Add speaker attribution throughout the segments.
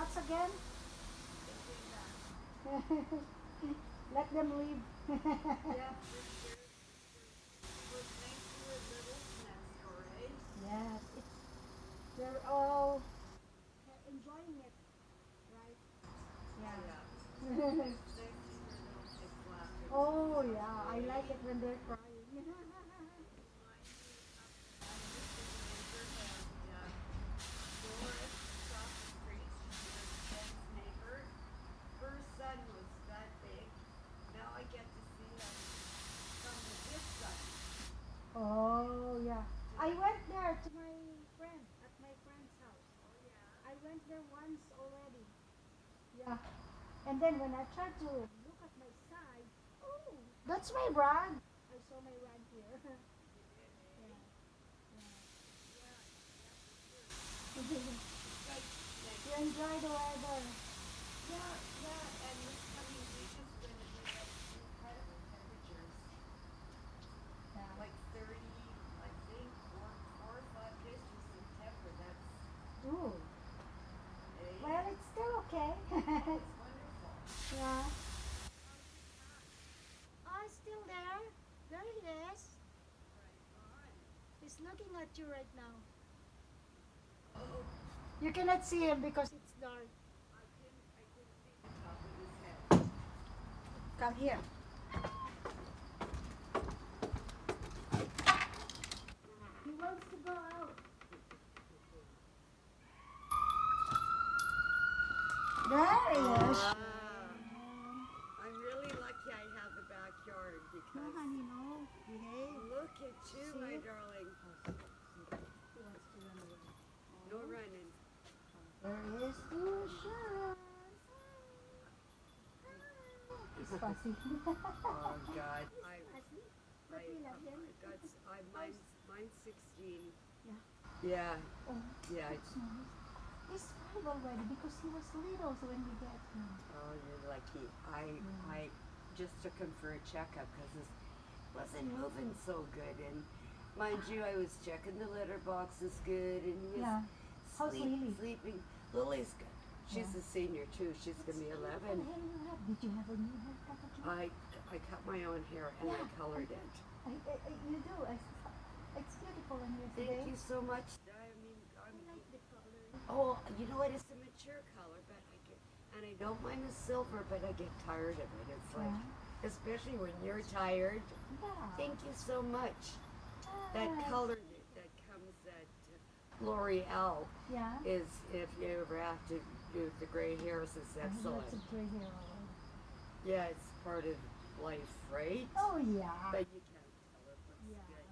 Speaker 1: dots again? Let them live.
Speaker 2: Yeah, was nice to a little nest, alright?
Speaker 1: Yes, they're all enjoying it, right?
Speaker 2: Yeah.
Speaker 1: Yeah.
Speaker 2: Nice to hear little kids laughing.
Speaker 1: Oh yeah, I like it when they're crying.
Speaker 2: Remind me of I used to neighborhood Doris across the street. She was Jen's neighbor. Her son was that big. Now I get to see him from the distance.
Speaker 1: Oh yeah. I went there to my friend at my friend's house.
Speaker 2: Oh yeah.
Speaker 1: I went there once already. Yeah. And then when I tried to look at my side, oh, that's my rug. I saw my rug here.
Speaker 2: You did,
Speaker 1: Yeah.
Speaker 2: eh? Yeah, yeah, for sure.
Speaker 1: Yeah.
Speaker 2: Like, like,
Speaker 1: You enjoy the weather.
Speaker 2: yeah, yeah. And this coming week is going to be like incredible temperatures.
Speaker 1: Yeah.
Speaker 2: Like 30, I think, 4 or 5 days through September. That's,
Speaker 1: Ooh.
Speaker 2: eh?
Speaker 1: Well, it's still okay.
Speaker 2: Oh, it's wonderful.
Speaker 1: Yeah.
Speaker 2: How's your cat?
Speaker 1: Oh, still there. There he is.
Speaker 2: Right on.
Speaker 1: He's looking at you right now.
Speaker 2: Oh,
Speaker 1: You cannot see him because it's dark.
Speaker 2: I can see the top of his head.
Speaker 1: Come here. He wants to go out. There he is.
Speaker 2: I'm really lucky I have the backyard
Speaker 1: No,
Speaker 2: because
Speaker 1: honey, no. Behave.
Speaker 2: look at you,
Speaker 1: See
Speaker 2: my
Speaker 1: it?
Speaker 2: darling.
Speaker 1: He wants to run away.
Speaker 2: No running.
Speaker 1: There is Tushan. He's fussy.
Speaker 2: Oh God,
Speaker 1: Fussy.
Speaker 2: I,
Speaker 1: But we love him.
Speaker 2: mine's 16.
Speaker 1: Yeah.
Speaker 2: Yeah,
Speaker 1: Oh,
Speaker 2: yeah.
Speaker 1: that's nice. He's 5 already because he was little so when we get him.
Speaker 2: Oh, you're lucky. I just took him for a checkup because this wasn't moving so good, and mind you, I was checking the litter boxes good, and he was
Speaker 1: Yeah. How's Lily?
Speaker 2: sleeping. Lily's good. She's
Speaker 1: Yeah.
Speaker 2: a senior too. She's gonna be 11.
Speaker 1: Did you have a new haircut again?
Speaker 2: I cut my own hair and I
Speaker 1: Yeah.
Speaker 2: colored it.
Speaker 1: You do. It's beautiful on you today.
Speaker 2: Thank you so much. I mean,
Speaker 1: I like the color.
Speaker 2: oh, you know what? It's a mature color, but I get, and I don't mind the silver, but I get tired of it. It's like, especially when you're tired.
Speaker 1: Yeah.
Speaker 2: Thank you so much. That
Speaker 1: Yes.
Speaker 2: color that comes at L'Oreal
Speaker 1: Yeah.
Speaker 2: is, if you ever have to do the gray hairs, is excellent.
Speaker 1: Lots of gray hair already.
Speaker 2: Yeah, it's part of life, right?
Speaker 1: Oh yeah.
Speaker 2: But you can't tell it looks
Speaker 1: Yeah.
Speaker 2: good.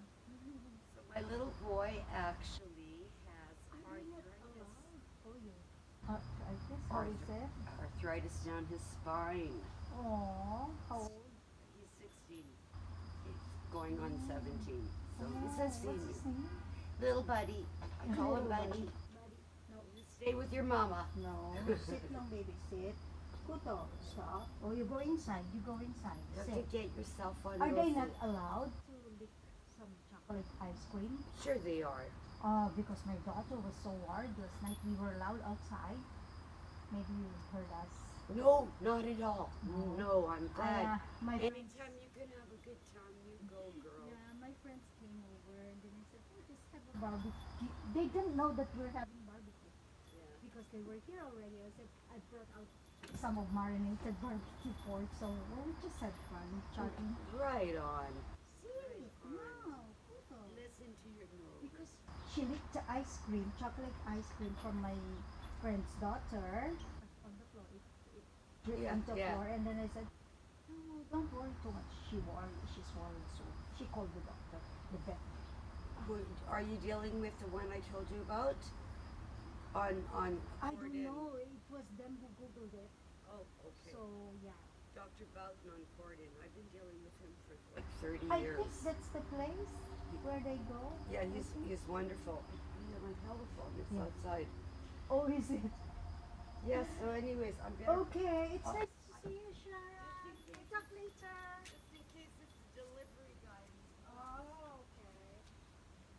Speaker 2: So my little boy actually has
Speaker 1: Are you not
Speaker 2: arthritis.
Speaker 1: allowed? Oh yeah. Arthritis? What is it?
Speaker 2: Arthritis down his spine.
Speaker 1: Oh, how old?
Speaker 2: He's 16. He's going on 17. So he's a
Speaker 1: What's
Speaker 2: senior.
Speaker 1: his name?
Speaker 2: Little buddy. I call him buddy.
Speaker 1: No.
Speaker 2: You stay with your mama.
Speaker 1: No. Sit long, baby. Sit. Kuto, stop. Oh, you go inside. You go inside.
Speaker 2: You have to
Speaker 1: Sit.
Speaker 2: get yourself on
Speaker 1: Are they
Speaker 2: those-
Speaker 1: not allowed to lick some chocolate ice cream?
Speaker 2: Sure they are.
Speaker 1: Because my daughter was so worried last night. We were allowed outside. Maybe you heard us.
Speaker 2: No, not at all.
Speaker 1: No.
Speaker 2: No, I'm glad.
Speaker 1: My friends,
Speaker 2: Anytime you can have a good time, you go, girl.
Speaker 1: yeah, my friends came over and then I said, oh, just have a barbecue. They didn't know that we're having barbecue
Speaker 2: Yeah.
Speaker 1: because they were here already. I said, I brought out some of marinated barbecue pork, so well, we just had fun chatting.
Speaker 2: Right on.
Speaker 1: See,
Speaker 2: on.
Speaker 1: no, Kuto.
Speaker 2: Listen to your nose.
Speaker 1: Because she licked the ice cream, chocolate ice cream from my friend's daughter on the floor. It dripped
Speaker 2: Yeah,
Speaker 1: onto the
Speaker 2: yeah.
Speaker 1: floor, and then I said, no, don't worry too much. She's worried, so she called the doctor, the vet.
Speaker 2: Are you dealing with the one I told you about? On
Speaker 1: I don't
Speaker 2: Corden?
Speaker 1: know. It was them who googled it,
Speaker 2: Oh, okay.
Speaker 1: so yeah.
Speaker 2: Dr. Boughton on Corden. I've been dealing with him for like 30
Speaker 1: I
Speaker 2: years.
Speaker 1: think that's the place where they go.
Speaker 2: Yeah,
Speaker 1: I think.
Speaker 2: he's wonderful. I have my telephone. It's
Speaker 1: Yeah.
Speaker 2: outside.
Speaker 1: Oh, is it?
Speaker 2: Yes. So, anyways, I'm gonna.
Speaker 1: Okay, it's
Speaker 2: Oh.
Speaker 1: nice to see you, Sharon. We'll talk later.